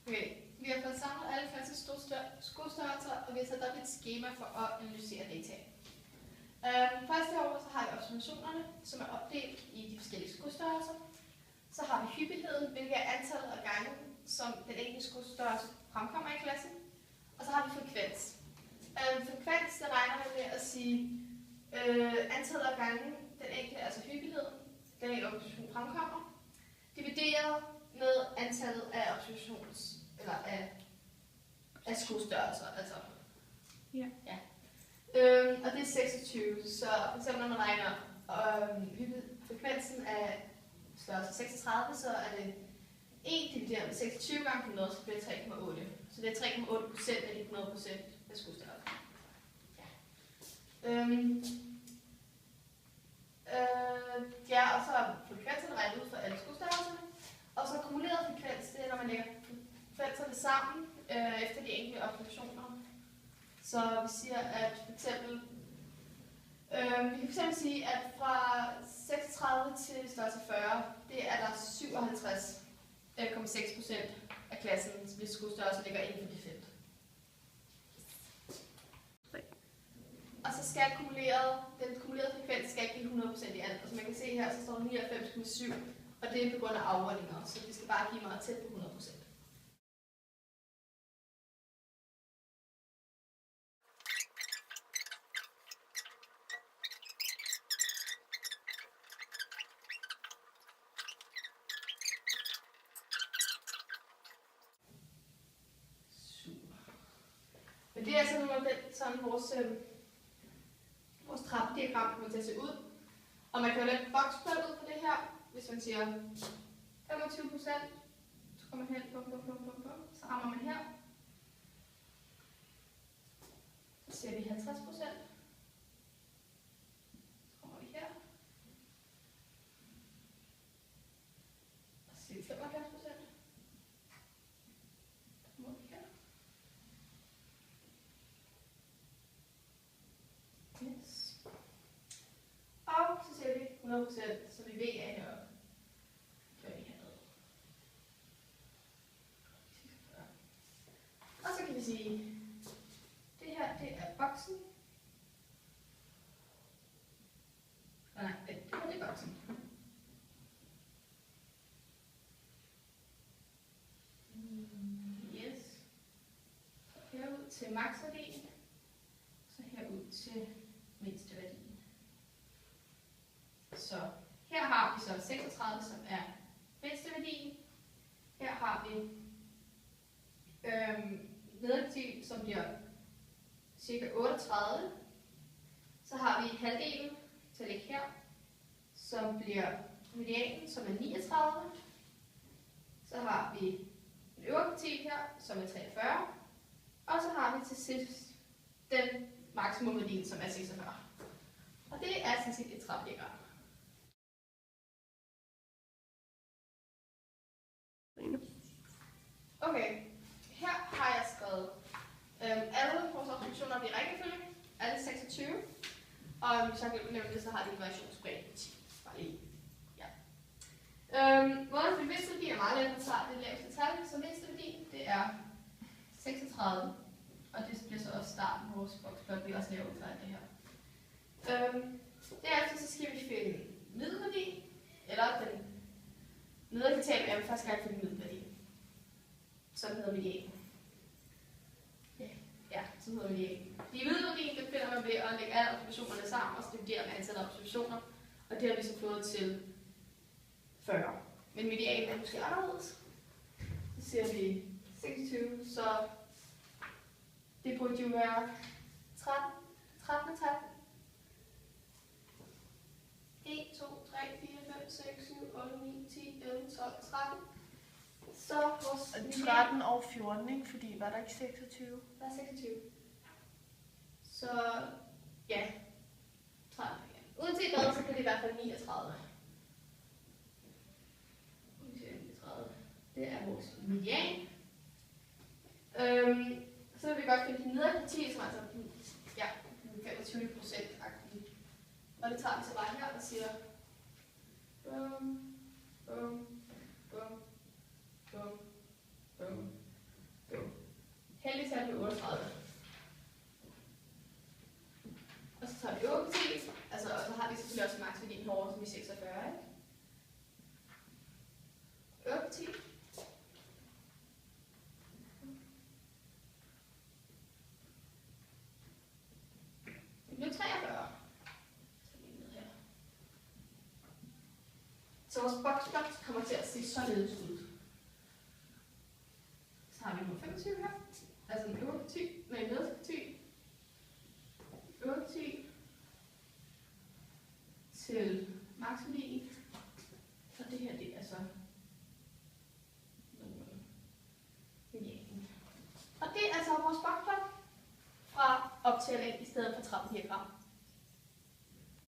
Okay, vi har fået samlet alle faste skostørrelser, og vi har sat op et schema for at analysere data. Først herovre så har vi observationerne, som er opdelt i de forskellige skostørrelser. Så har vi hyppigheden, hvilket er antallet af gange, som den enkelte skostørrelse fremkommer i klassen. Og så har vi frekvens. Frekvens, det regner man med at sige antallet af gange, den enkelte, altså hyppigheden, den enkelte observation fremkommer, divideret med antallet af af skostørrelser. Altså. Ja. Og det er 26, så for eksempel når man regner frekvensen af størrelse 36, så er det 1 divideret med 26 gange 100, så bliver det 3,8. Så det er 3,8% af de 100% af skostørrelsen. Og så er frekvenserne regnet ud for alle skostørrelserne. Og så akkumuleret frekvens, det er når man lægger frekvenserne sammen efter de enkelte observationer. Så vi siger, at vi kan fx sige, at fra 36 til størrelse 40, det er der 57,6% af klassen, hvis skostørrelse ligger inden for de felt. Og så skal den kumulerede frekvens skal ikke give 100% i alt. Og som man kan se her, så står der 99,7, og det er på grund af afrundinger, så det skal bare give meget tæt på 100%. Men det er sådan vores trappediagram kommer til at se ud. Og man kan jo lave boksplot ud på det her. Hvis man siger 25%, så kommer man hen, så rammer man her. Så ser vi 50%. Så kommer vi her. Og så ser vi 75%. Yes. Og så ser vi 100%, så vi ved er heroppe. Kører vi herned. Og så kan vi sige, det her det er boksen. Nej, det her det er boksen. Yes. Så herud til maksværdien. Så herud til mindsteværdien. Så her har vi så 36, som er mindsteværdien. Her har vi nedaktiv, som bliver ca. 38. Så har vi halvdelen til at ligge her, som bliver medianen, som er 39. Så har vi en øvre kvartil her, som er 43. Og så har vi til sidst den maksimumværdien, som er 46. Og det er sådan set et trappediagram. Okay, her har jeg skrevet alle vores observationer i rækkefølge, alle 26. Og hvis jeg kan nævne det, så har de en variationsbredde på 10. Bare lige. Ja. Måden for mindste værdi er meget let, at tage det laveste tal, så mindste værdi det er 36. Og det bliver så også starten på vores boksplot, vi også laver ud fra det her. Derefter så skal vi finde middelværdi, eller den nedre kvartal, jeg vil faktisk gerne finde middelværdi. Sådan hedder medianen. Ja, sådan hedder medianen. Fordi middelværdien, det finder man ved at lægge alle observationerne sammen, og så dividere med antallet af observationer. Og det har vi så fået til 40. Men medianen er måske anderledes. Så ser vi 26, så det burde jo være 13 tal. 1, 2, 3, 4, 5, 6, 7, 8, 9, 10, 11, 12, 13. Så vores 13 og 14, ikke? Fordi var der ikke 26? Der er 26. Så ja, 13 igen. Uanset hvad, så kan det i hvert fald 39. Det er vores median. Så vil vi godt finde den nedre kvartil, som altså 25%-agtigt. Og det tager vi så bare her og siger bum, bum, bum, bum, bum, heldigt tal med 38. Og så tager vi øvre parti, altså, og så har vi selvfølgelig også maksværdien herovre, som er 46, ikke? Øvre parti. Det bliver 43. Så lige ned her. Så vores boksblok kommer til at se således ud. Så har vi nummer 25 her, altså en øvre parti, med en nederste parti. Øvre parti til maksværdien. Og det her, det er så medianen. Og det er altså vores boksblok fra optælling i stedet for trappediagram.